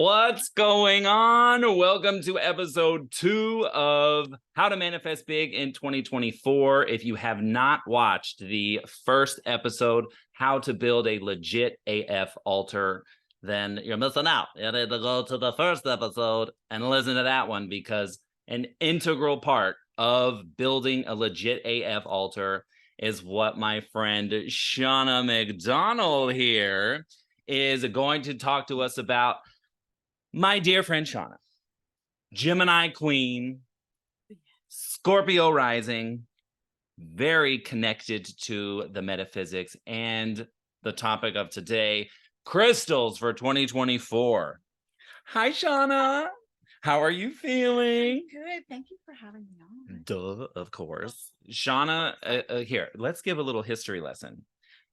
What's going on? Welcome to episode 2 of How to Manifest Big in 2024. If you have not watched the first episode, How to Build a Legit AF Altar, then you're missing out. You need to go to the first episode and listen to that one, because an integral part of building a legit AF altar is what my friend Shauna McDonnell here is going to talk to us about. My dear friend Shauna, Gemini Queen, Scorpio rising, very connected to the metaphysics and the topic of today, crystals for 2024. Hi, Shauna. How are you feeling? Good. Thank you for having me on. Duh, of course. Shauna, here, let's give a little history lesson.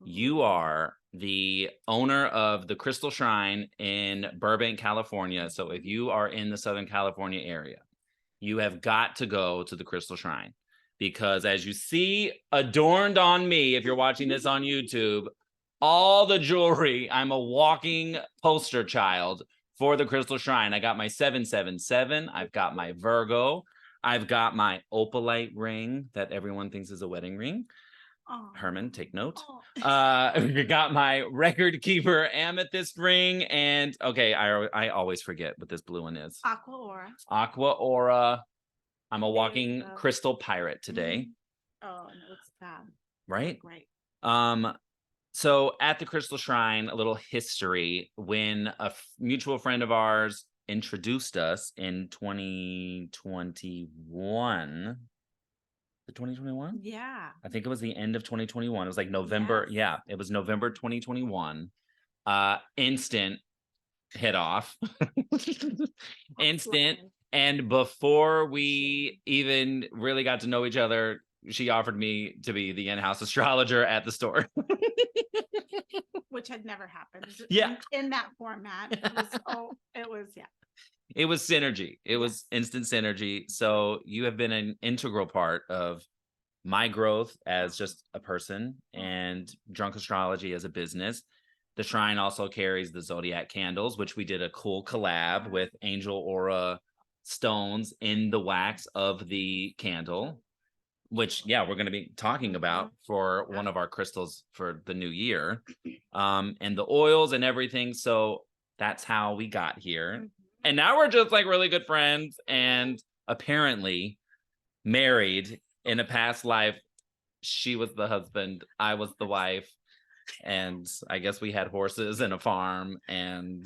You are the owner of the Crystal Shrine in Burbank, California. So if you are in the Southern California area, you have got to go to the Crystal Shrine, because as you see adorned on me, if you're watching this on YouTube, all the jewelry, I'm a walking poster child for the Crystal Shrine. I got my 777. I've got my Virgo. I've got my opalite ring that everyone thinks is a wedding ring. Oh. Herman, take note. We got my record keeper amethyst ring, and okay, I always forget what this blue one is. Aqua Aura. Aqua Aura. I'm a There walking crystal pirate today. Oh, and it looks fab. Right? Great. So at the Crystal Shrine, a little history. When a mutual friend of ours introduced us in 2021. The 2021? Yeah. I think it was the end of 2021. It was like November. Yes. Yeah, it was November 2021. Instant hit off. Instant. And before we even really got to know each other, she offered me to be the in-house astrologer at the store. Which had never happened. Yeah. In that format. It was, yeah. It was synergy. It was instant synergy. So you have been an integral part of my growth as just a person and Drunk Astrology as a business. The Shrine also carries the Zodiac candles, which we did a cool collab with Angel Aura stones in the wax of the candle, which, yeah, we're going to be talking about for one of our crystals for the new year, and the oils and everything. So that's how we got here. And now we're just like really good friends, and apparently married in a past life. She was the husband, I was the wife, and I guess we had horses and a farm, and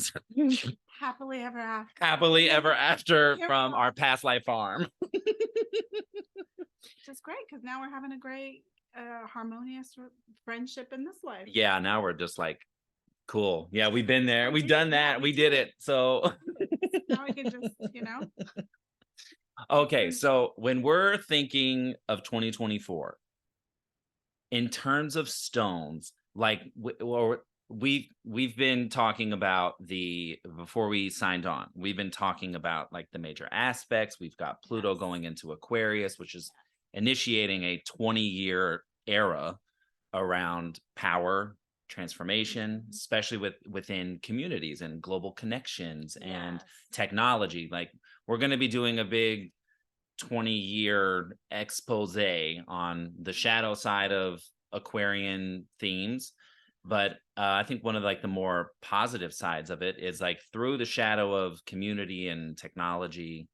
Happily ever after. Happily ever after from our past life farm. Which is great, because now we're having a great harmonious friendship in this life. Yeah, now we're just like, cool. Yeah, we've been there. We've done that. We did it. So now we can just, Okay, so when we're thinking of 2024, in terms of stones, like we've been talking about before we signed on, we've been talking about like the major aspects. We've got Pluto going into Aquarius, which is initiating a 20-year era around power transformation, especially within communities and global connections and technology. Like, we're going to be doing a big 20-year expose on the shadow side of Aquarian themes. But I think one of like the more positive sides of it is like, through the shadow of community and technology,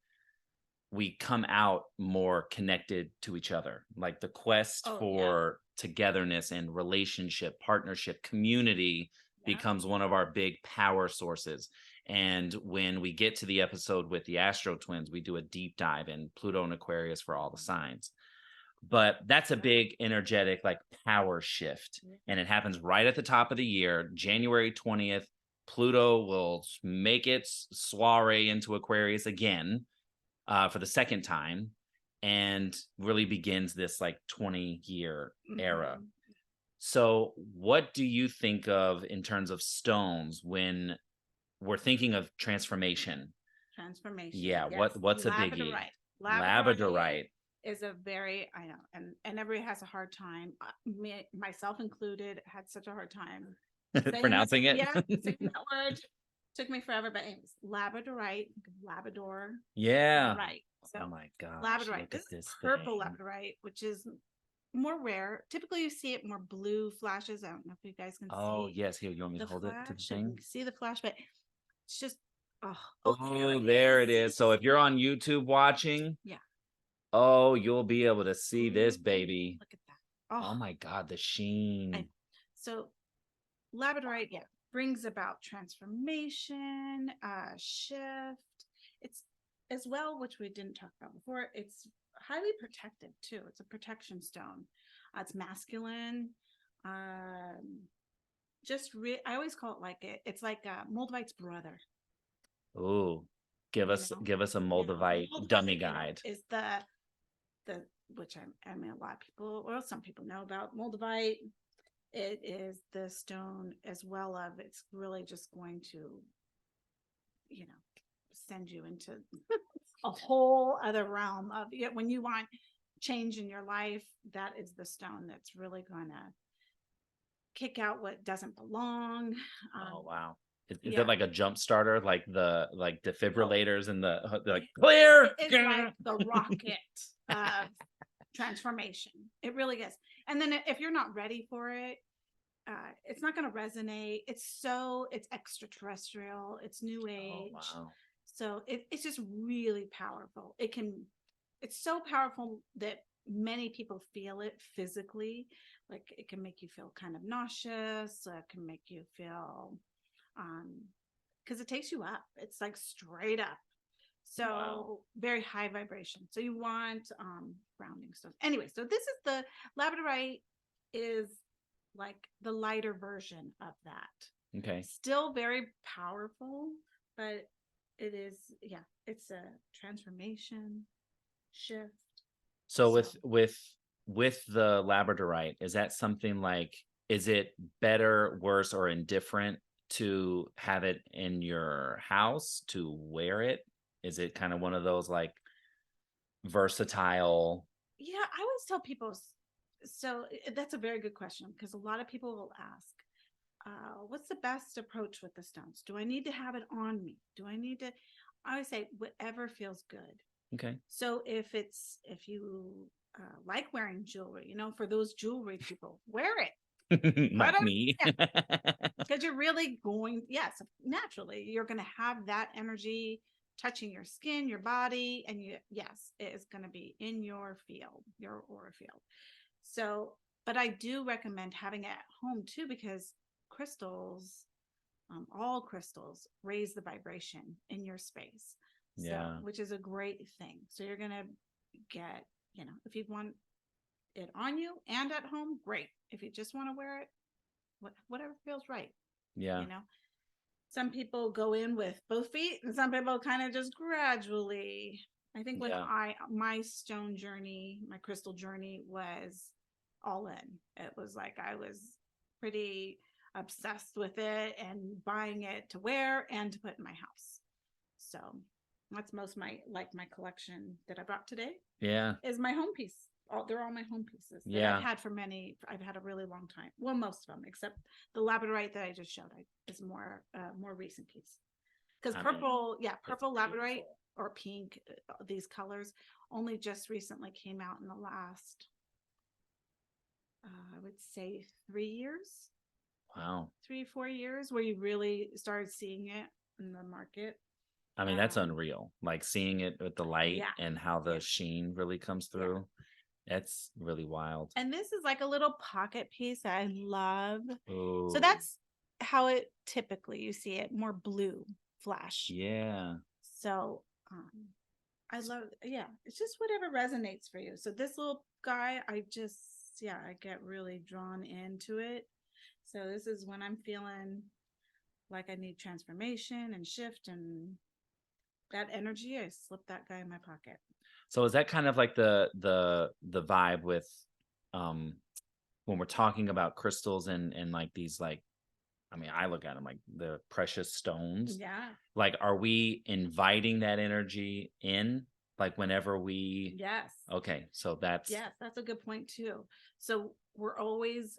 we come out more connected to each other. Like the quest for togetherness and relationship, partnership, community becomes one of our big power sources. And when we get to the episode with the Astro Twins, we do a deep dive in Pluto and Aquarius for all the signs. But that's a big energetic like power shift. And it happens right at the top of the year, January 20th. Pluto will make its soiree into Aquarius again for the second time, and really begins this like 20-year era. So what do you think of in terms of stones when we're thinking of transformation? Yeah, what's a biggie? Labradorite is a very, I know, and everybody has a hard time. Myself included, had such a hard time pronouncing it. Yeah, saying that word. Took me forever, but anyways, labradorite, Labrador. Yeah. Right. So Oh my gosh. labradorite. Look This at this is purple thing. labradorite, which is more rare. Typically, you see it more blue flashes. I don't know if you guys can Oh see yes. Here, you want me to the hold it to the flash. You thing? can see the flash, but it's just Oh, there it is. So if you're on YouTube watching, Yeah. oh, you'll be able to see this baby. Look at that. Oh my God, the sheen. So labradorite, yeah, brings about transformation, shift. It's as well, which we didn't talk about before. It's highly protective too. It's a protection stone. It's masculine. I always call it like it's like Moldavite's brother. Oh, give us a Moldavite dummy guide. Is the which I mean a lot of people, well, some people know about Moldavite. It is the stone as well of it's really just going to, send you into a whole other realm of it. When you want change in your life, that is the stone that's really going to kick out what doesn't belong. Oh wow. Is it like a jump starter, like the defibrillators and the like clear? It's like the rocket of transformation. It really is. And then if you're not ready for it, it's not going to resonate. It's extraterrestrial. It's new age. Oh, wow. So it's just really powerful. It's so powerful that many people feel it physically. Like it can make you feel kind of nauseous. It can make you feel, because it takes you up. It's like straight up. So very high vibration. So you want grounding stuff. Anyway, so this is the labradorite is like the lighter version of that. Okay. Still very powerful, but it is, it's a transformation shift. So with the labradorite, is that something like, is it better, worse, or indifferent to have it in your house, to wear it? Is it kind of one of those like versatile? Yeah, I always tell people, so that's a very good question, because a lot of people will ask, what's the best approach with the stones? Do I need to have it on me? I always say whatever feels good. Okay. So if you like wearing jewelry, for those jewelry people, wear it. Not me. Because you're really yes, naturally, you're going to have that energy touching your skin, your body, and yes, it is going to be in your field, your aura field. So, but I do recommend having it at home too, because crystals, all crystals raise the vibration in your space. So, which is a great thing. So you're going to get, if you want it on you and at home, great. If you just want to wear it, whatever feels right. Yeah. Some people go in with both feet, and some people kind of just gradually. I think when my stone journey, my crystal journey was all in. It was like I was pretty obsessed with it and buying it to wear and to put in my house. So that's most my collection that I brought today. Yeah, is my home piece. They're all my home pieces that I've had I've had a really long time. Well, most of them, except the labradorite that I just showed is more recent piece. Because purple labradorite or pink, these colors only just recently came out in the last, I would say 3 years. Wow. 3-4 years where you really started seeing it in the market. I mean, that's unreal. Like seeing it with the light and how the sheen really comes through. That's really wild. And this is like a little pocket piece that I love. Ooh. So that's how it typically, you see it more blue flash. Yeah. So I love, it's just whatever resonates for you. So this little guy, I get really drawn into it. So this is when I'm feeling like I need transformation and shift and that energy, I slip that guy in my pocket. So is that kind of like the vibe with when we're talking about crystals and like these, like, I mean, I look at them like the precious stones. Yeah. Like, are we inviting that energy in, like whenever we? Yes. Okay, so that's a good point too. So we're always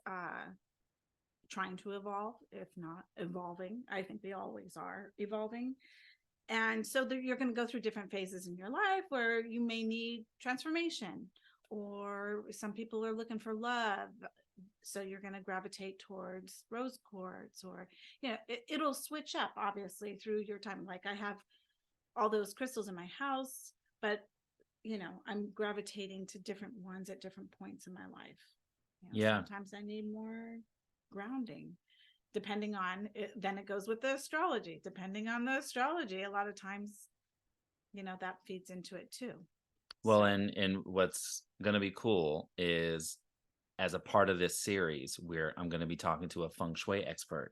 trying to evolve, if not evolving. I think we always are evolving. And so you're going to go through different phases in your life where you may need transformation, or some people are looking for love. So you're going to gravitate towards rose quartz, or, it'll switch up obviously through your time. Like I have all those crystals in my house, but I'm gravitating to different ones at different points in my life. Yeah. Sometimes I need more grounding, depending on it. Then it goes with the astrology. Depending on the astrology, a lot of times, that feeds into it too. Well, and what's going to be cool is, as a part of this series, where I'm going to be talking to a feng shui expert,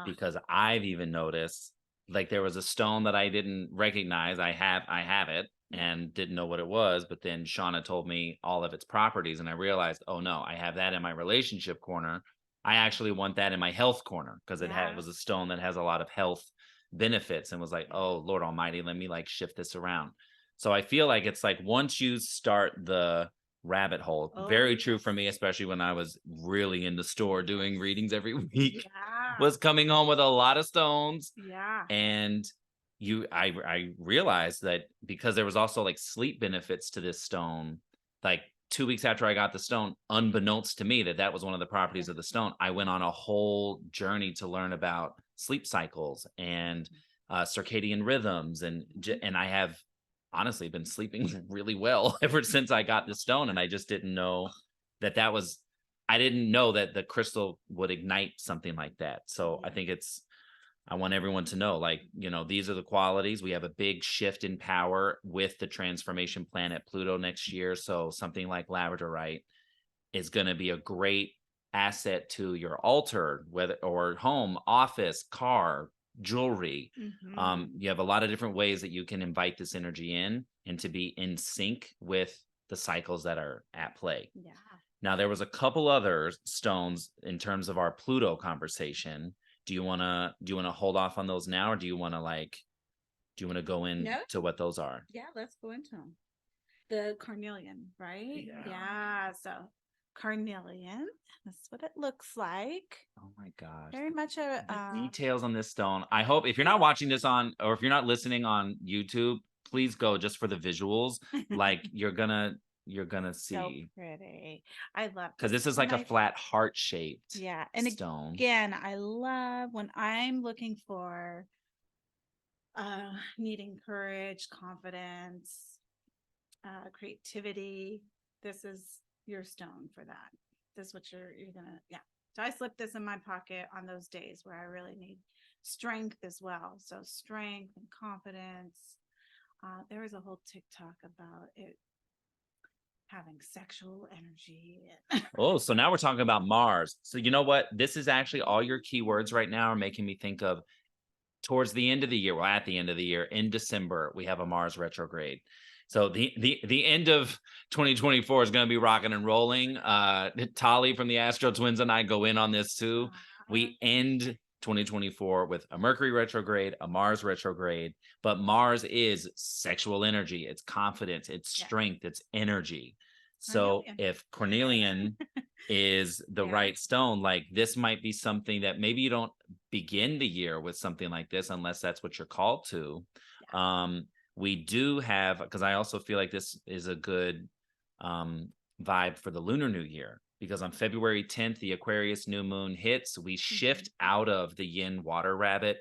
because I've even noticed, like, there was a stone that I didn't recognize. I have it and didn't know what it was, but then Shauna told me all of its properties, and I realized, oh no, I have that in my relationship corner. I actually want that in my health corner, because it was a stone that has a lot of health benefits, and was like, oh Lord Almighty, let me like shift this around. So I feel like it's like, once you start the rabbit hole, very true for me, especially when I was really in the store doing readings every week, was coming home with a lot of stones. And I realized that, because there was also like sleep benefits to this stone, like 2 weeks after I got the stone, unbeknownst to me that was one of the properties of the stone, I went on a whole journey to learn about sleep cycles and circadian rhythms, and I have honestly been sleeping really well ever since I got the stone. And I just didn't know I didn't know that the crystal would ignite something like that. So I think I want everyone to know, like, these are the qualities. We have a big shift in power with the transformation planet Pluto next year. So something like labradorite is going to be a great asset to your altar, whether or home, office, car, jewelry. You have a lot of different ways that you can invite this energy in, and to be in sync with the cycles that are at play. Now, there was a couple other stones in terms of our Pluto conversation. Do you want to hold off on those now, or do you want to go into what those are? Yeah, let's go into them. The carnelian, right? Yeah. So carnelian, that's what it looks like. Oh my gosh. Very much the details on this stone. I hope, if you're not watching this or if you're not listening on YouTube, please go just for the visuals. Like, you're gonna see. So pretty. I love, because this is like a flat heart shaped stone. Again, I love when I'm looking for needing courage, confidence, creativity. This is your stone for that. This is what you're gonna, so I slip this in my pocket on those days where I really need strength as well. So strength and confidence. There was a whole TikTok about it having sexual energy. Oh, so now we're talking about Mars. So you know what? This is actually, all your keywords right now are making me think of, towards the end of the year, well, at the end of the year, in December, we have a Mars retrograde. So the end of 2024 is going to be rocking and rolling. Tali from the Astro Twins and I go in on this too. We end 2024 with a Mercury retrograde, a Mars retrograde, but Mars is sexual energy, it's confidence, it's strength, it's energy. So if carnelian is the right stone, like, this might be something that maybe you don't begin the year with something like this, unless that's what you're called to. We do have, because I also feel like this is a good vibe for the Lunar New Year, because on February 10th, the Aquarius new moon hits. We shift out of the yin water rabbit,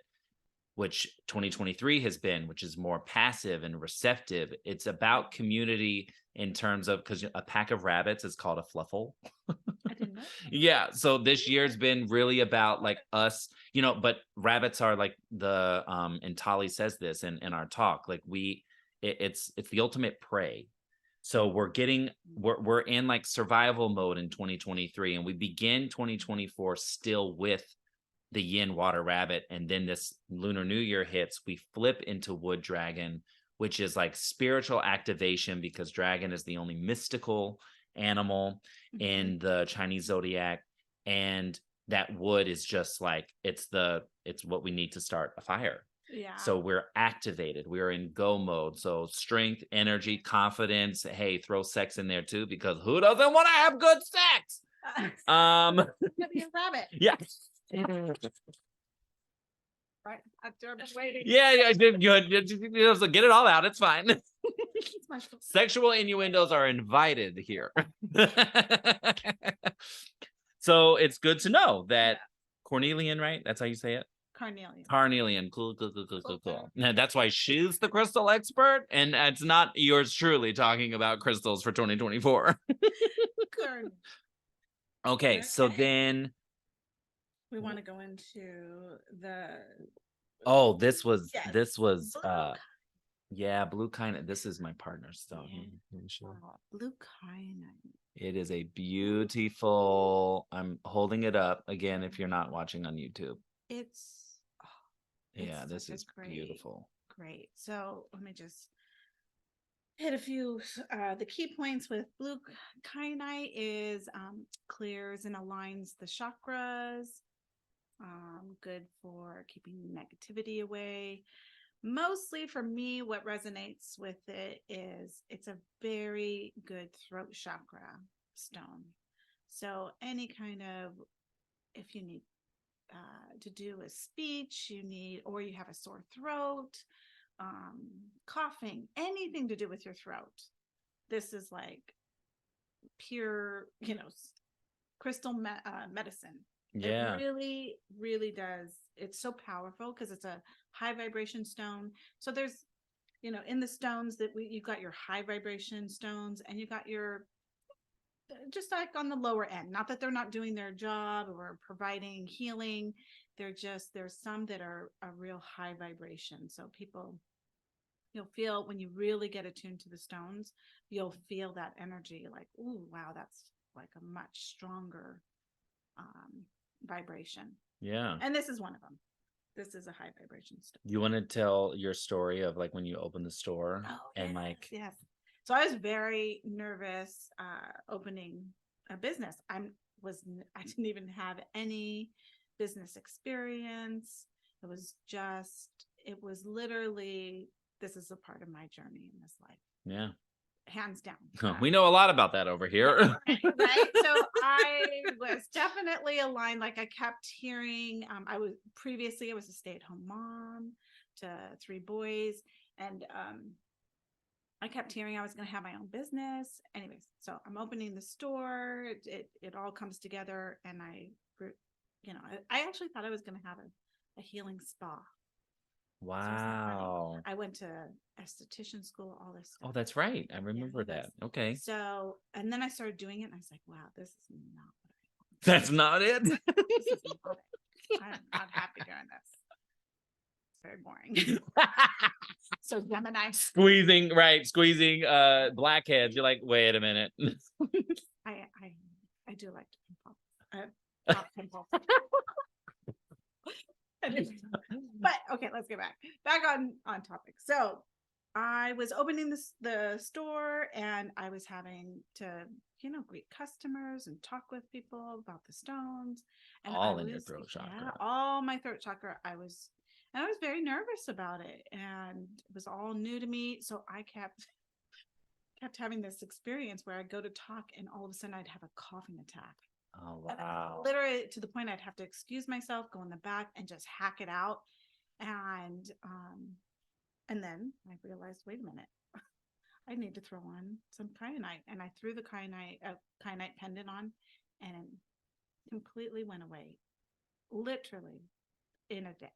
which 2023 has been, which is more passive and receptive. It's about community, in terms of, because a pack of rabbits is called a fluffle. I didn't know. So this year's been really about like us, but rabbits are like the and Tali says this in our talk, like it's the ultimate prey. So we're in like survival mode in 2023, and we begin 2024 still with the yin water rabbit, and then this Lunar New Year hits, we flip into wood dragon, which is like spiritual activation, because dragon is the only mystical animal in the Chinese zodiac. And that wood is just like, it's what we need to start a fire. So we're activated, we're in go mode. So strength, energy, confidence. Hey, throw sex in there too, because who doesn't want to have good sex? Could be a rabbit. Yeah. Right. After I've been waiting. Yeah, yeah, so get it all out. It's fine. It's my fault. Sexual innuendos are invited here. So it's good to know that Cornelian, right? That's how you say it? Carnelian. Carnelian. Cool. Now, that's why she's the crystal expert, and it's not yours truly talking about crystals for 2024. Okay, so then we want to go into the this was blue yeah, blue kyanite. This is my partner's stone. blue kyanite. It is a beautiful, I'm holding it up again if you're not watching on YouTube. Yeah, this is beautiful. Great. So let me just hit a few. The key points with blue kyanite is clears and aligns the chakras. Good for keeping negativity away. Mostly for me, what resonates with it is it's a very good throat chakra stone. So any kind of, if you need to do a speech, or you have a sore throat, coughing, anything to do with your throat. This is like pure, crystal medicine. Yeah. It really, really does. It's so powerful because it's a high vibration stone. So there's, in the stones that you've got your high vibration stones and you got your, just like on the lower end, not that they're not doing their job or providing healing. There's some that are a real high vibration. So you'll feel when you really get attuned to the stones, you'll feel that energy like, ooh, wow, that's like a much stronger vibration. Yeah. And this is one of them. This is a high vibration stone. You want to tell your story of like when you opened the store and yes. So I was very nervous opening a business. I didn't even have any business experience. It was literally, this is a part of my journey in this life. Yeah. Hands down. We know a lot about that over here. Right. So I was definitely aligned. Like I kept hearing, I was a stay-at-home mom to 3 boys. And I kept hearing I was going to have my own business. Anyways, so I'm opening the store. It all comes together. And I actually thought I was going to have a healing spa. Wow. So I went to esthetician school, all this stuff. Oh, that's right. I remember that. Okay. So, and then I started doing it and I was like, wow, this is not what I want. That's not it. This is not it. I'm not happy doing this. It's very boring. So Gemini. Squeezing blackheads. You're like, wait a minute. I do like to pop pimples. But okay, let's get back on topic. So I was opening the store and I was having to, greet customers and talk with people about the stones. And all in your throat chakra. Yeah, all my throat chakra. I was very nervous about it and it was all new to me. So I kept having this experience where I'd go to talk and all of a sudden I'd have a coughing attack. Oh, wow. Literally to the point I'd have to excuse myself, go in the back and just hack it out. And then I realized, wait a minute, I need to throw on some kyanite. And I threw the kyanite pendant on and it completely went away. Literally in a day.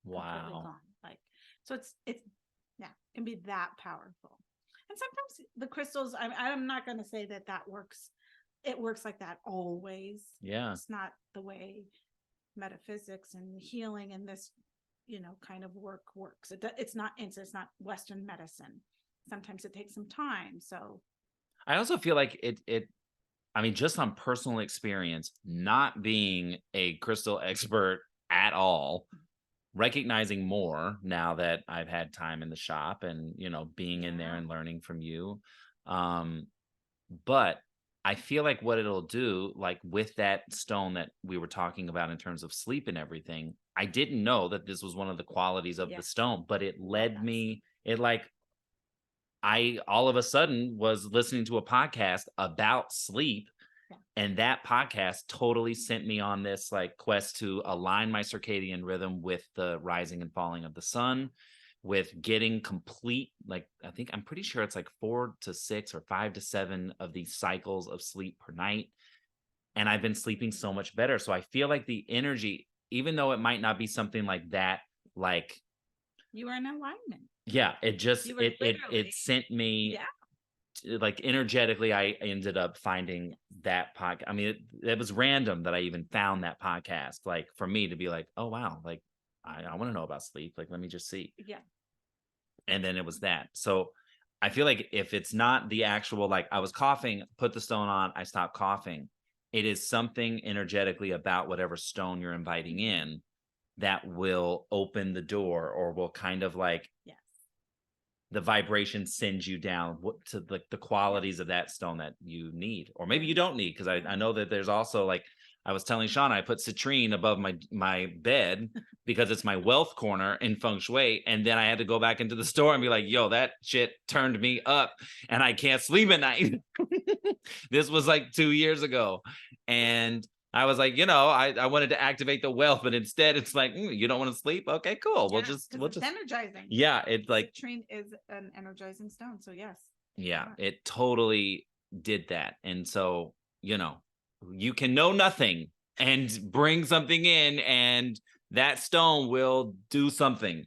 Wow. Gone. So it's can be that powerful. And sometimes the crystals, I'm not going to say that works. It works like that always. Yeah. It's not the way metaphysics and healing and this, kind of works. It's not Western medicine. Sometimes it takes some time. So I also feel like just on personal experience, not being a crystal expert at all, recognizing more now that I've had time in the shop and, being in there and learning from you. But I feel like what it'll do, like with that stone that we were talking about in terms of sleep and everything, I didn't know that this was one of the qualities of the stone, but it led me, I all of a sudden was listening to a podcast about sleep Yeah. And that podcast totally sent me on this like quest to align my circadian rhythm with the rising and falling of the sun, with getting complete, like, I'm pretty sure it's like 4 to 6 or 5 to 7 of these cycles of sleep per night. And I've been sleeping so much better. So I feel like the energy, even though it might not be something like that, like, You were in alignment. yeah, it just, You were it literally, sent me, yeah. like, energetically, I ended up finding that podcast. I mean, it was random that I even found that podcast, like, for me to be like, oh wow, like, I want to know about sleep, like, let me just see. Yeah. And then it was that. So I feel like if it's not the actual, like, I was coughing, put the stone on, I stopped coughing, it is something energetically about whatever stone you're inviting in that will open the door, or will kind of like, Yes. the vibration sends you down to the qualities of that stone that you need, or maybe Yeah. you don't need. Because I know that there's also, like, I was telling Shauna, I put citrine above my bed because it's my wealth corner in feng shui. And then I had to go back into the store and be like, yo, that shit turned me up and I can't sleep at night. This was like 2 years ago. And I was like, I wanted to activate the wealth, but instead it's like, you don't want to sleep? Okay, cool. Yeah, We'll it's just, energizing. yeah, it's like, Citrine is an energizing stone. So yes. yeah, Yeah. it totally did that. And so, you can know nothing and bring something in, and that stone will do something,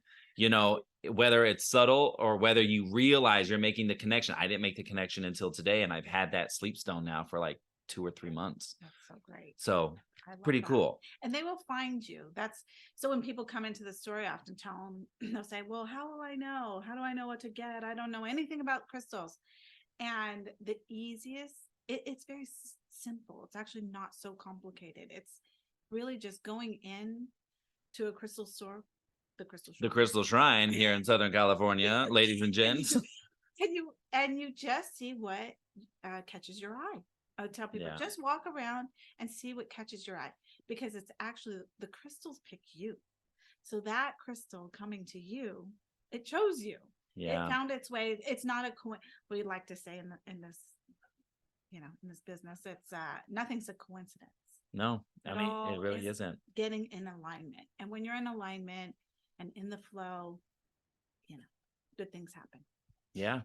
whether it's subtle or whether you realize you're making the connection. I didn't make the connection until today, and I've had that sleep stone now for like 2 or 3 months. That's so great. So I love pretty that. cool. And they will find you. That's so when people come into the store, I often tell them, they'll say, well, how will I know? How do I know what to get? I don't know anything about crystals. And the easiest, it's very simple. It's actually not so complicated. It's really just going in to a crystal store, the Crystal Shrine here in Southern California, ladies and gents. and you just see what catches your eye. I would tell people, Yeah. just walk around and see what catches your eye, because it's actually the crystals pick you. So that crystal coming to you, it chose you. Yeah. It found its way. It's not a we like to say in this, in this business, it's nothing's a coincidence. No, I mean, it really isn't. Getting in alignment. And when you're in alignment and in the flow, good things happen. Yeah.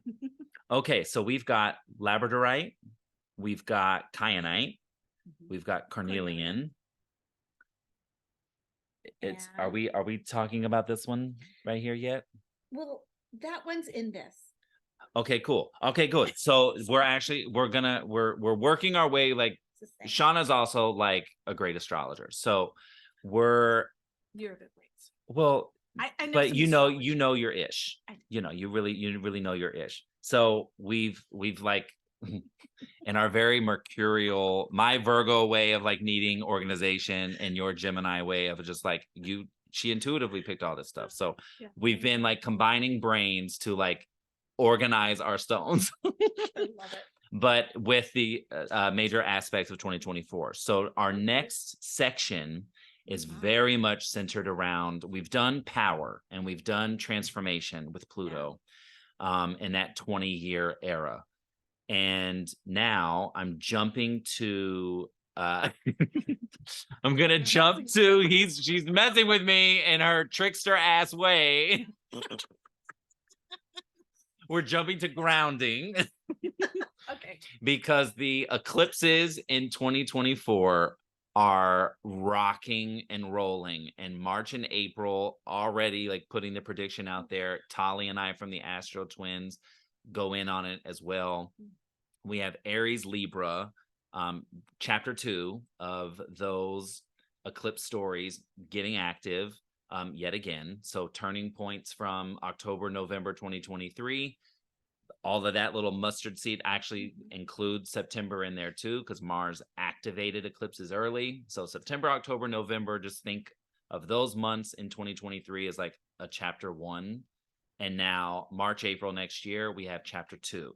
Okay, so we've got labradorite, we've got kyanite, we've got carnelian. Are we talking about this one right here yet? Well, that one's in this. Okay, cool. Okay, good. So we're working our way, like, Shauna's also like a great astrologer. So you're the greats. Well, I know, but you know your ish. You really know your ish. So we've like in our very mercurial, my Virgo way of like needing organization, and your Gemini way of just like she intuitively picked all this stuff. So we've been like combining brains to like organize our stones. I love it. But with the major aspects of 2024. So our next section is very much centered around, we've done power and we've done transformation with Pluto in that 20-year era. And now I'm jumping to I'm gonna jump to she's messing with me in her trickster ass way. We're jumping to grounding. Okay. Because the eclipses in 2024 are rocking and rolling, and March and April already like putting the prediction out there. Tali and I from the Astro Twins go in on it as well. We have Aries Libra, chapter 2 of those eclipse stories getting active yet again. So turning points from October, November 2023. All of that little mustard seed actually includes September in there too, because Mars activated eclipses early. So September, October, November, just think of those months in 2023 as like a chapter 1. And now March, April next year, we have chapter 2.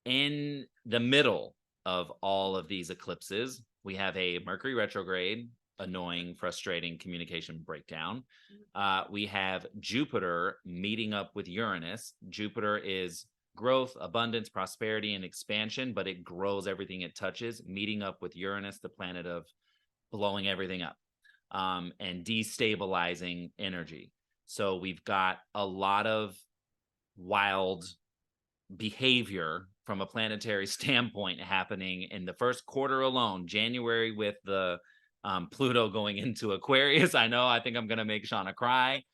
In the middle of all of these eclipses, we have a Mercury retrograde, annoying, frustrating communication breakdown. We have Jupiter meeting up with Uranus. Jupiter is growth, abundance, prosperity, and expansion, but it grows everything it touches, meeting up with Uranus, the planet of blowing everything up, and destabilizing energy. So we've got a lot of wild behavior from a planetary standpoint happening in the first quarter alone. January with the Pluto going into Aquarius. I know, I think I'm gonna make Shauna cry.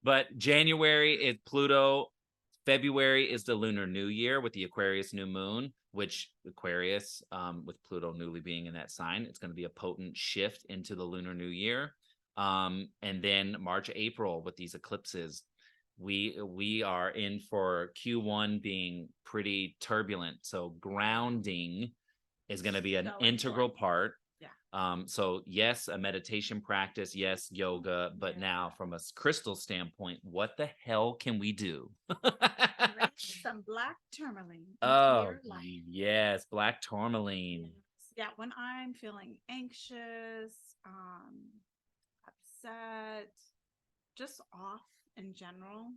But January is Pluto. February is the Lunar New Year with the Aquarius new moon, which Aquarius, with Pluto newly being in that sign, it's going to be a potent shift into the Lunar New Year. And then March, April with these eclipses, we are in for Q1 being pretty turbulent. So grounding is going to be an So integral important. part. Yeah. So yes, a meditation practice, yes, yoga, but Yeah. now from a crystal standpoint, what the hell can we do? Right? Some black tourmaline into Oh, your life. yes, black tourmaline. Yes. Yeah, when I'm feeling anxious, upset, just off in general,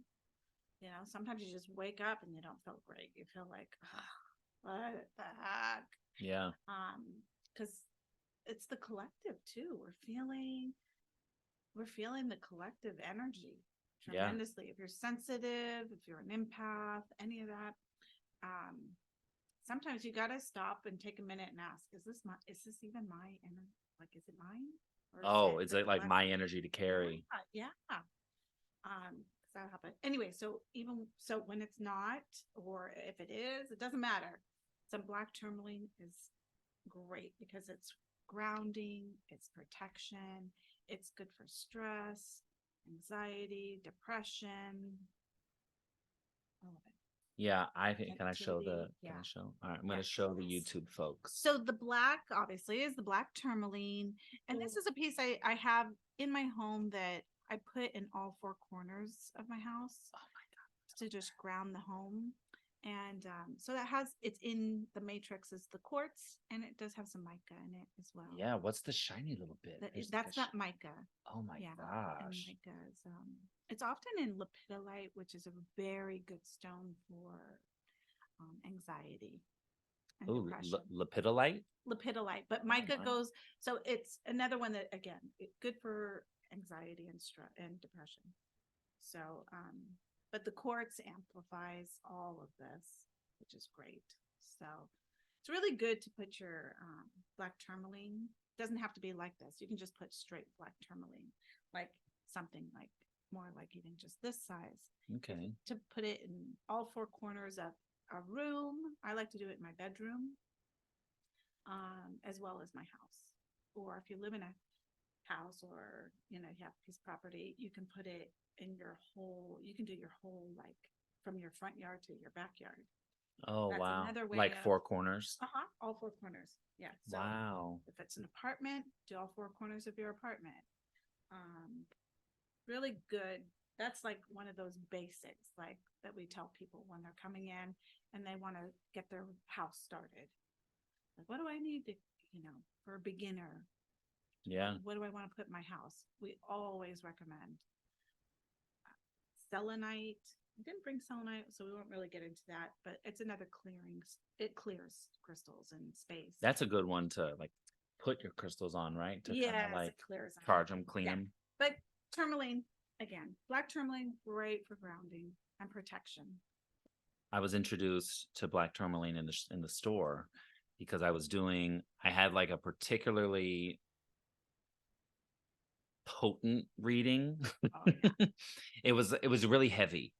sometimes you just wake up and you don't feel great. You feel like, what the heck? Yeah. Because it's the collective too. We're feeling the collective energy Yeah. tremendously. If you're sensitive, if you're an empath, any of that, sometimes you got to stop and take a minute and ask, is this even my energy? Like, is it mine? Or Oh, is the it like my collective? energy to carry? Yeah. That happen. Anyway, so when it's not, or if it is, it doesn't matter. Some black tourmaline is great because it's grounding, it's protection, it's good for stress, anxiety, depression, all of it. Yeah, I think, can I show the, Negativity, can yeah. I show? All right, I'm going to Yes, show the yes. YouTube folks. So the black obviously is the black tourmaline. And this is a piece I have in my home that I put in all four corners of my house. Oh my God. To just ground the home. And so it's in the matrix is the quartz, and it does have some mica in it as well. Yeah, what's the shiny little bit? That's not mica. Oh my And gosh. mica is, it's often in lepidolite, which is a very good stone for anxiety and Oh, depression. lepidolite? Lepidolite, but mica wow. goes, so it's another one that, again, good for anxiety and stress and depression. So, but the quartz amplifies all of this, which is great. So it's really good to put your black tourmaline. Doesn't have to be like this. You can just put straight black tourmaline, like something like more like even just this size. Okay. To put it in all four corners of a room. I like to do it in my bedroom, as well as my house. Or if you live in a house, or you have a piece of property, you can put it in you can do your whole, like from your front yard to your backyard. Oh, That's wow. another way Like four corners? all four corners. Yeah. So wow. if it's an apartment, do all four corners of your apartment. Really good. That's like one of those basics, like that we tell people when they're coming in and they want to get their house started. Like, what do I need to, for a beginner? Yeah. What do I want to put in my house? We always recommend selenite. I didn't bring selenite, so we won't really get into that, but it's another clearing. It clears crystals in space. That's a good one to like put your crystals on, right? To yes, kind of like it clears charge them, clean them. But tourmaline, again, black tourmaline, great for grounding and protection. I was introduced to black tourmaline in the store because I had like a particularly potent reading. Oh, yeah. It was really heavy.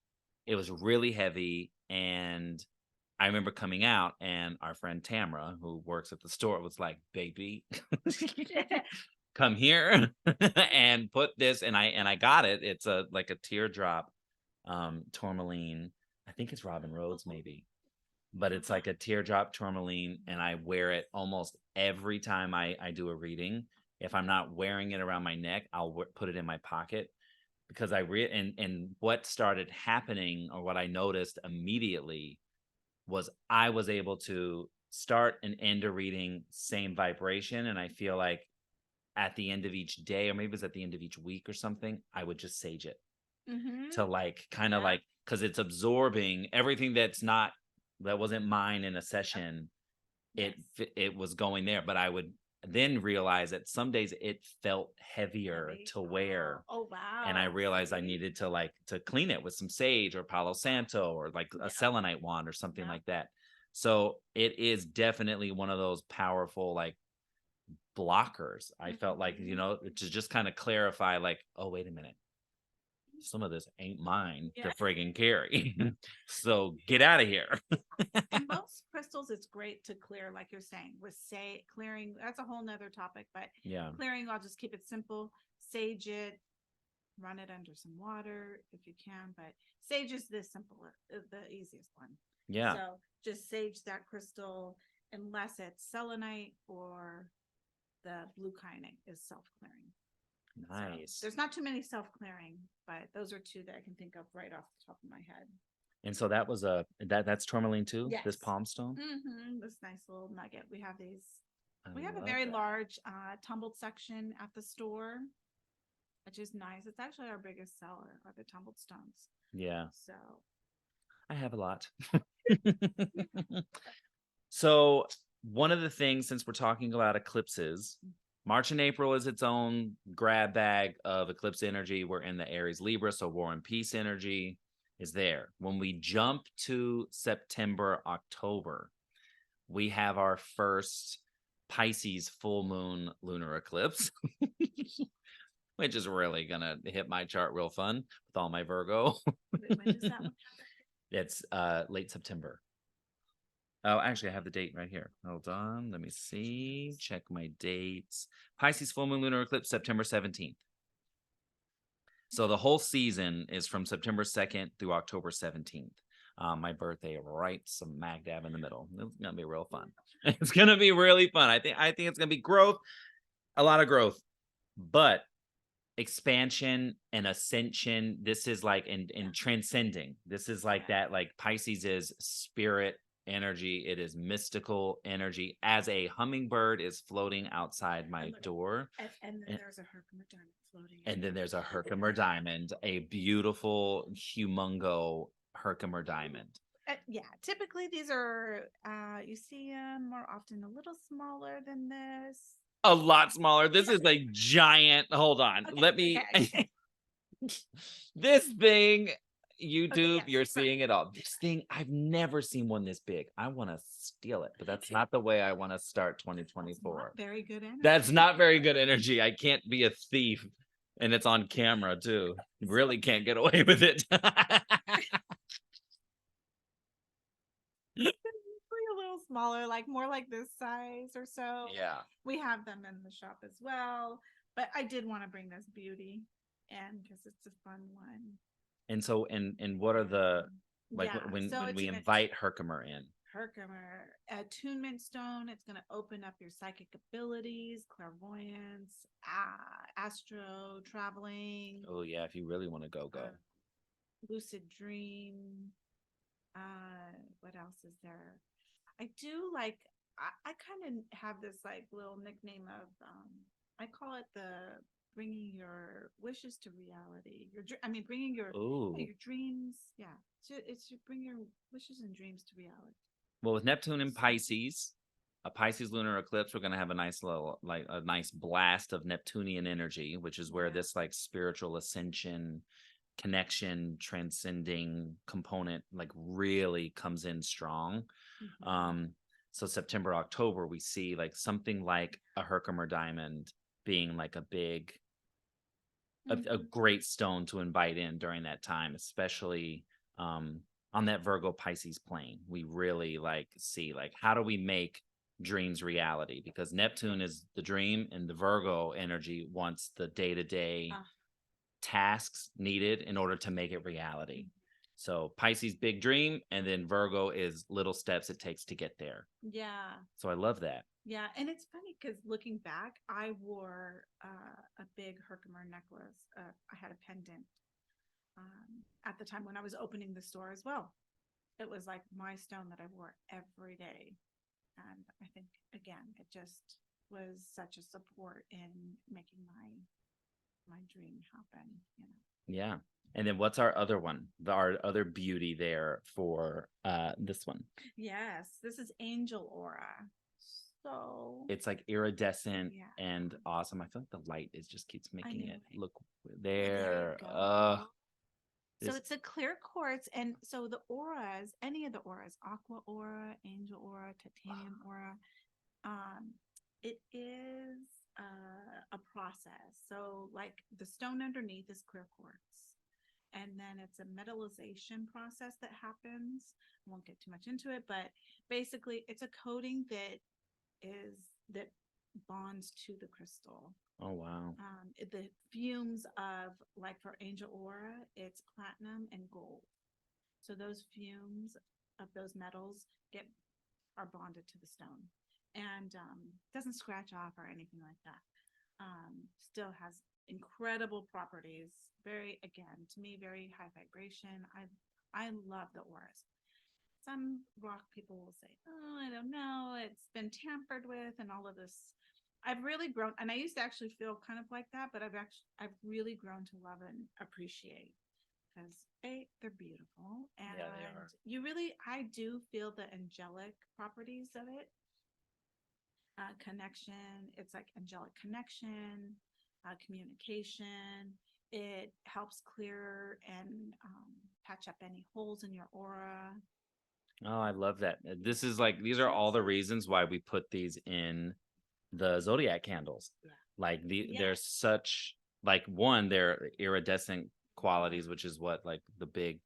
It was really heavy, and I remember coming out, and our friend Tamara, who works at the store, was like, "Baby, come here and put this." And I got it. It's like a teardrop tourmaline. I think it's Robin Rhodes, maybe, but it's like a teardrop tourmaline, and I wear it almost every time I do a reading. If I'm not wearing it around my neck, I'll put it in my pocket, because and what started happening, or what I noticed immediately, was I was able to start and end a reading same vibration. And I feel like at the end of each day, or maybe it's at the end of each week or something, I would just sage it. to like kind of Yeah. like, because it's absorbing everything that wasn't mine in a session. Yes. It was going there, but I would then realize that some days it felt heavier Heavy. to wear. Oh, wow. And I realized I See? needed to like to clean it with some sage or Palo Santo or like a Yeah. selenite wand or something Yeah. like that. So it is definitely one of those powerful like blockers. I felt like, Mhm. to just kind of clarify, like, oh, wait a minute. Some of this ain't mine to Yeah. friggin' carry. So get out of here. And most crystals, it's great to clear, like you're saying, with clearing. That's a whole nother topic, but Yeah. clearing, I'll just keep it simple. Sage it, run it under some water if you can, but sage is the simpler, the easiest one. Yeah. So just sage that crystal, unless it's selenite or the blue kyanite is self-clearing. Nice. So there's not too many self-clearing, but those are two that I can think of right off the top of my head. And so that was that's tourmaline too, Yes. this palm stone. This nice little nugget. We have these. I We have a love very that. large tumbled section at the store, which is nice. It's actually our biggest seller are the tumbled stones. Yeah. So I have a lot. So one of the things, since we're talking about eclipses, March and April is its own grab bag of eclipse energy. We're in the Aries Libra, so War and Peace energy is there. When we jump to September, October, we have our first Pisces full moon lunar eclipse, which is really gonna hit my chart real fun with all my Virgo. when does that one happen? It's late September. Oh, actually, I have the date right here. Hold on. Let me see. Check my dates. Pisces full moon lunar eclipse, September 17th. So the whole season is from September 2nd through October 17th. My birthday right smack dab in the middle. It's gonna be real fun. It's gonna be really fun. I think it's gonna be growth, a lot of growth, but expansion and ascension. This is like in transcending. This is like that. Like Pisces is spirit energy. It is mystical energy. As a hummingbird is floating outside my door, And then there's a Herkimer diamond floating. and then there's a Herkimer diamond, a beautiful, humongo Herkimer diamond. Yeah, typically these are you see them more often a little smaller than this. A lot smaller. This is a giant. Hold on. Okay, Let me. okay. This thing, YouTube, Okay, yes, you're seeing it all. This thing, I've never seen one this big. I want to steal it, but that's not the way I want to start 2024. Very good energy. That's not very good energy. I can't be a thief. And it's on camera too. Really can't get away with it. A little smaller, like more like this size or so. Yeah. We have them in the shop as well, but I did want to bring this beauty in because it's a fun one. And so, and what are the like Yeah, when so we it's invite Herkimer in? Herkimer attunement stone. It's going to open up your psychic abilities, clairvoyance, astro traveling, Oh yeah, if you really want to go. lucid dream. What else is there? I do like. I kind of have this like little nickname of. I call it the bringing your wishes to reality. Bringing your Ooh. your dreams. Yeah, it's to bring your wishes and dreams to reality. Well, with Neptune and Pisces, a Pisces lunar eclipse, we're going to have a nice little, like a nice blast of Neptunian energy, which is where this like spiritual ascension, connection, transcending component like really comes in strong. So September, October, we see like something like a Herkimer diamond being like a big, a great stone to invite in during that time, especially on that Virgo Pisces plane. We really like see like how do we make dreams reality, because Neptune is the dream and the Virgo energy wants the day-to-day tasks needed in order to make it reality. So Pisces big dream, and then Virgo is little steps it takes to get there. Yeah. So I love that. Yeah, and it's funny because looking back, I wore a big Herkimer necklace. I had a pendant at the time when I was opening the store as well. It was like my stone that I wore every day, and I think again, it just was such a support in making my dream happen. Yeah. And then what's our other one? Our other beauty there for this one. Yes, this is angel aura. So It's like iridescent yeah, and awesome. I feel like the light is just keeps I making know, it right? look There you there. go. So This it's a clear quartz, and so the auras, any of the auras, aqua aura, angel aura, titanium aura, um, it is a process. So like the stone underneath is clear quartz, and then it's a metallization process that happens. I won't get too much into it, but basically it's a coating that bonds to the crystal. oh wow. The fumes of, like for angel aura, it's platinum and gold. So those fumes of those metals get are bonded to the stone, and doesn't scratch off or anything like that. Still has incredible properties. Very, again, to me, very high vibration. I love the auras. Some rock people will say, "Oh, I don't know, it's been tampered with," and all of this. I've really grown, and I used to actually feel kind of like that, but I've really grown to love and appreciate, because they're beautiful, and Yeah, they are. you really, I do feel the angelic properties of it. Connection, it's like angelic connection, communication. It helps clear and patch up any holes in your aura. Oh, I love that. This is like these are all the reasons why we put these in the zodiac candles. Yeah. Like Yeah. there's such like one, they're iridescent qualities, which is what like the big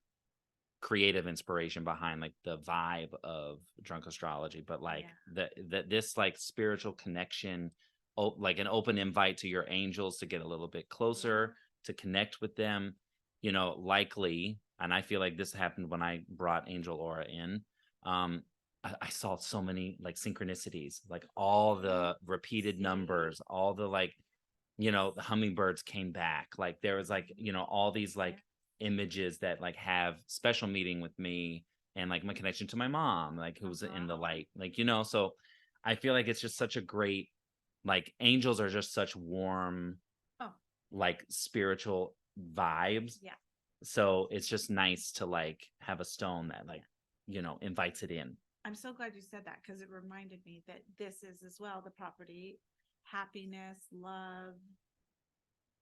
creative inspiration behind like the vibe of drunk astrology, but like that this like spiritual connection, like an open invite to your angels to get a little bit closer, to connect with them, likely. And I feel like this happened when I brought angel aura in. I saw so many like synchronicities, like all the repeated numbers, all the like, the hummingbirds came back. Like there was like, all these like images that like have special meaning with me, and like my connection to my mom, like who's in the light, like, so I feel like it's just such a great, like angels are just such warm, Oh, like spiritual vibes. yeah. So it's just nice to like have a stone that like, invites it in. I'm so glad you said that, because it reminded me that this is as well the property, happiness, love.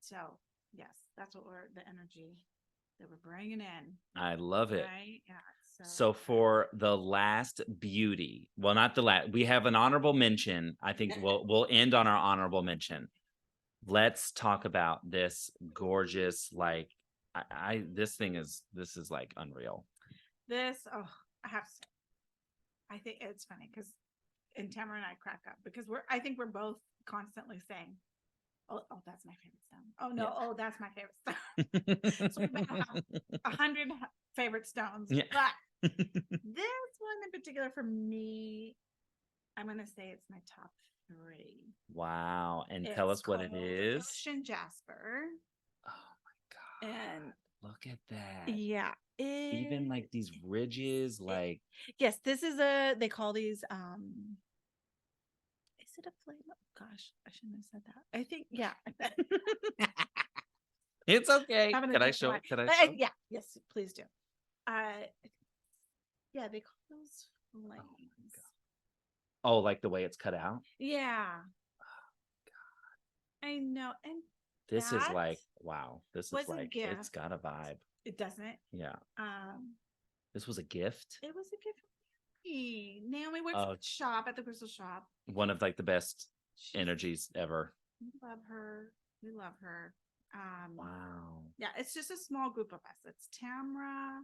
So yes, that's what we're the energy that we're bringing in. I love it. Right? Yeah. So for the last beauty, well, not the last, we have an honorable mention. I think we'll end on our honorable mention. Let's talk about this gorgeous, like this is like unreal. This, oh, I have to say, I think it's funny because, and Tamara and I crack up because I think we're both constantly saying, "Oh, that's my favorite stone. Oh no, oh, that's my favorite stone." So we have 100 favorite stones, Yeah. but this one in particular for me, I'm gonna say it's my top 3. Wow. And It's tell us what it called is. Ocean Jasper. Oh my God. And look at that. yeah, Even like these ridges, like yes, this is they call these is it a flame? Gosh, I shouldn't have said that. I think, yeah. it's okay. Having Can I show? Can I show? Yeah, yes, please do. Yeah, they call those flames. Oh, like the way it's cut out? Yeah. I know. And This is that like, wow. This is was a like, it's gift. got a vibe. It doesn't. Yeah. This was a gift. It was a gift for me. Naomi works Oh. at the shop, at the crystal shop. One of like the best energies ever. We love her. We love her. Wow. Yeah, it's just a small group of us. It's Tamra,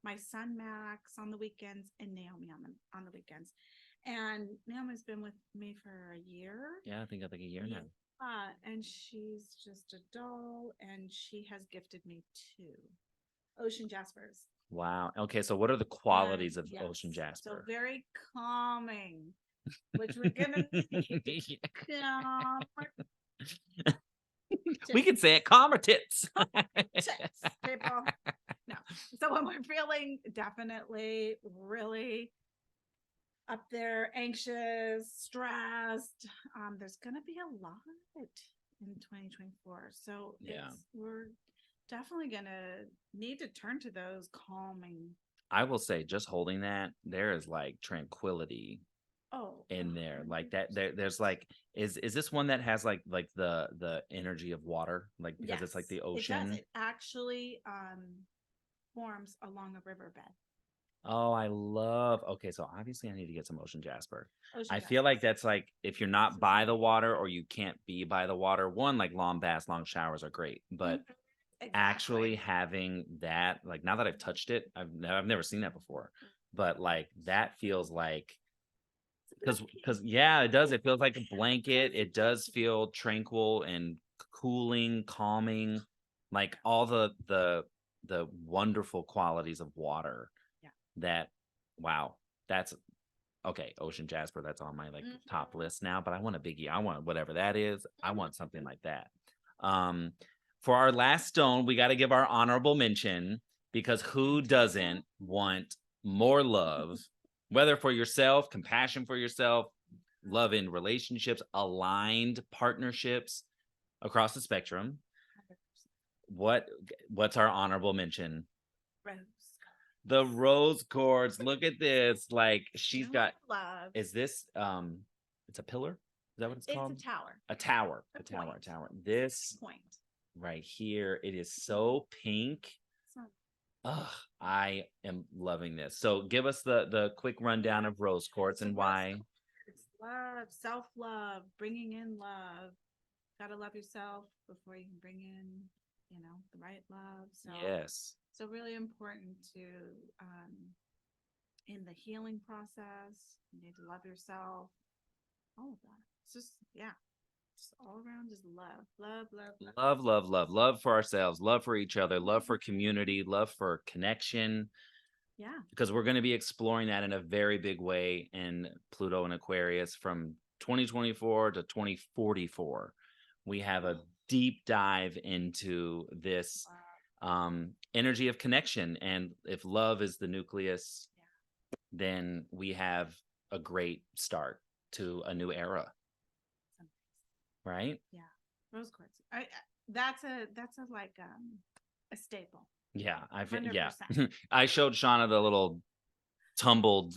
my son Max on the weekends, and Naomi on the weekends. And Naomi's been with me for a year. Yeah, I think like a year now. And she's just a doll, and she has gifted me 2 Ocean Jaspers. Wow. Okay, so what are the qualities of Ocean Jasper? So very calming, which we're gonna need. We can say it, calmer tits. Tits, people. No. So when we're feeling definitely really up there, anxious, stressed, there's going to be a lot in 2024. So yeah, definitely gonna need to turn to those calming. I will say, just holding that, there is like tranquility Oh, in there, like that. 100%. There's like, is this one that has like the energy of water, like because it's like Yes, the it does. ocean? It actually forms along a riverbed. Oh, I love. Okay, so obviously I need to get some ocean jasper. Ocean I feel like jasper. that's like if you're This not is by the water or you can't be by the water, one like long baths, long showers are great, but Mhm. Exactly. actually having that, like now that I've touched it, I've never seen that before, but like that feels like It's a bit of because peace. yeah, it does. It feels like a blanket. It does feel tranquil and cooling, calming, like all the wonderful qualities of water Yeah. that wow, that's okay. Ocean jasper, that's on my like top Mhm. list now, but I want a biggie. I want whatever that is. I want something Mhm. like that. Um, for our last stone, we got to give our honorable mention because who doesn't want more love, whether for yourself, compassion for yourself, love in relationships, aligned partnerships across the spectrum? 100%. What's our honorable mention? Rose. The rose quartz. Look at this. Like You she's know what got, I love? is this it's a pillar? Is that what it's It's a called? tower. A tower. A A tower, a point. tower. This Point. right here, it is so pink. So Ugh, I am loving this. So give us the quick rundown of rose quartz so and rose why. quartz, love, self-love, bringing in love. Gotta love yourself before you can bring in, the right love. Yes. So really important to in the healing process. You need to love yourself. All of that. It's just just all around just love, love, love, love. Love, love, love, love for ourselves, love for each other, love for community, love for connection, Yeah. because we're going to be exploring that in a very big way in Pluto and Aquarius from 2024 to 2044. We have a deep dive into this energy of connection. And if love is the nucleus, then we have a great start to a new era, right? Yeah. Rose quartz. That's a like a staple. Yeah, yeah. 100%. I showed Shauna the little tumbled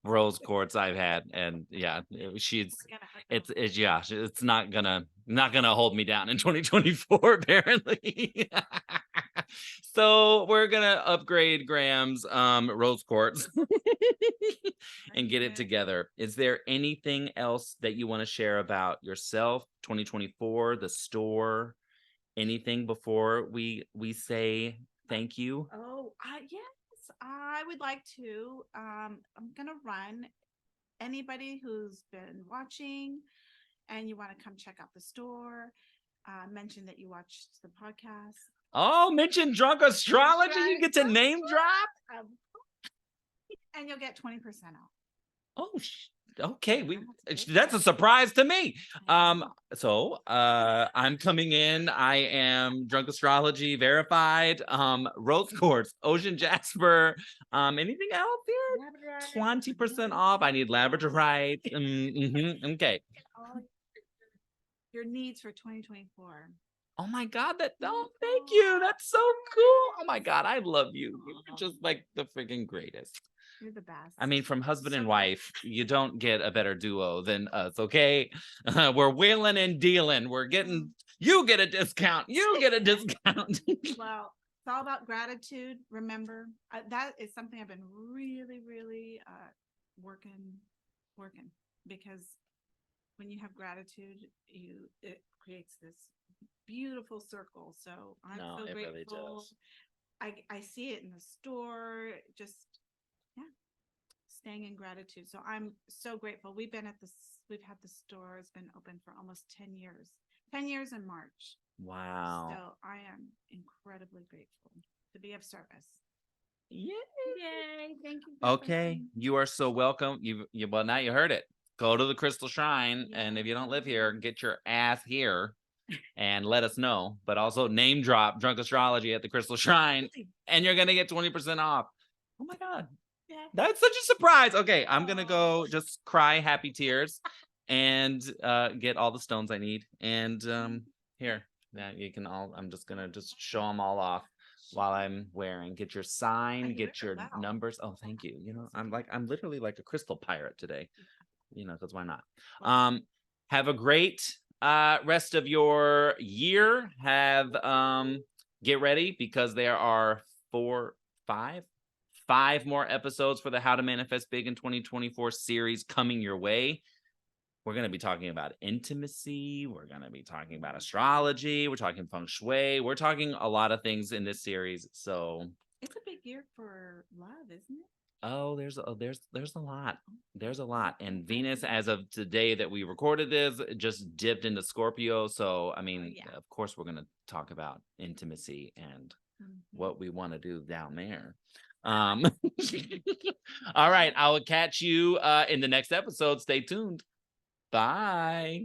rose quartz I've had, and yeah, she's We're gonna hook up. it's yeah, it's not gonna hold me down in 2024 apparently. So we're gonna upgrade Graham's rose quartz and get it Yeah. together. Is there anything else that you want to share about yourself, 2024, the store, anything before we say thank you? Oh, yes. I would like to. I'm gonna run. Anybody who's been watching and you want to come check out the store, mention that you watched the podcast. Oh, mention drunk astrology. You get to name drop. Um, and you'll get 20% off. Oh, okay. That's That's a surprise to me. I Um, know. so I'm coming in. I am drunk astrology verified. Rose quartz, ocean jasper. Anything else here? Labradorite, 20% chameleon. off. I need labradorite. Okay. Get all your needs for 2024. Oh my God, thank you. That's so cool. Oh my God, I love you. You're just like the freaking greatest. You're the best. I mean, from husband and So wife, you don't get a better duo than us, okay? We're wheeling and dealing. You get a discount. You get a discount. well, it's all about gratitude. Remember, that is something I've been really, really working because when you have gratitude, it creates this beautiful circle. So I'm No, so it really grateful. does. I see it in the store. Just yeah, staying in gratitude. So I'm so grateful. We've had the store has been open for almost 10 years. 10 years in March. Wow. So I am incredibly grateful to be of service. Yay. Yay. Thank you. Okay, you are so welcome. Well, now you heard it. Go to the Crystal Shrine, and if you don't live here, get your ass here and let us know. But also name drop Drunk Astrology at the Crystal Shrine, and you're gonna get 20% off. Oh my God. Yeah. That's such a surprise. Okay, I'm gonna go just cry happy tears and get all the stones I need. And here. that you can all, I'm just gonna show them all off while I'm wearing. Get your sign, get your numbers. Oh, thank you. You know, I'm literally like a crystal pirate today, you know, because why not? Have a great rest of your year. Have get ready, because there are five more episodes for the How to Manifest Big in 2024 series coming your way. We're going to be talking about intimacy. We're going to be talking about astrology. We're talking feng shui. We're talking a lot of things in this series. So it's a big year for love, isn't it? Oh, there's a lot. There's a lot. And Venus, as of today that we recorded this, just dipped into Scorpio. So, I mean, of course, we're going to talk about intimacy and what we want to do down there. All right. I will catch you in the next episode. Stay tuned. Bye.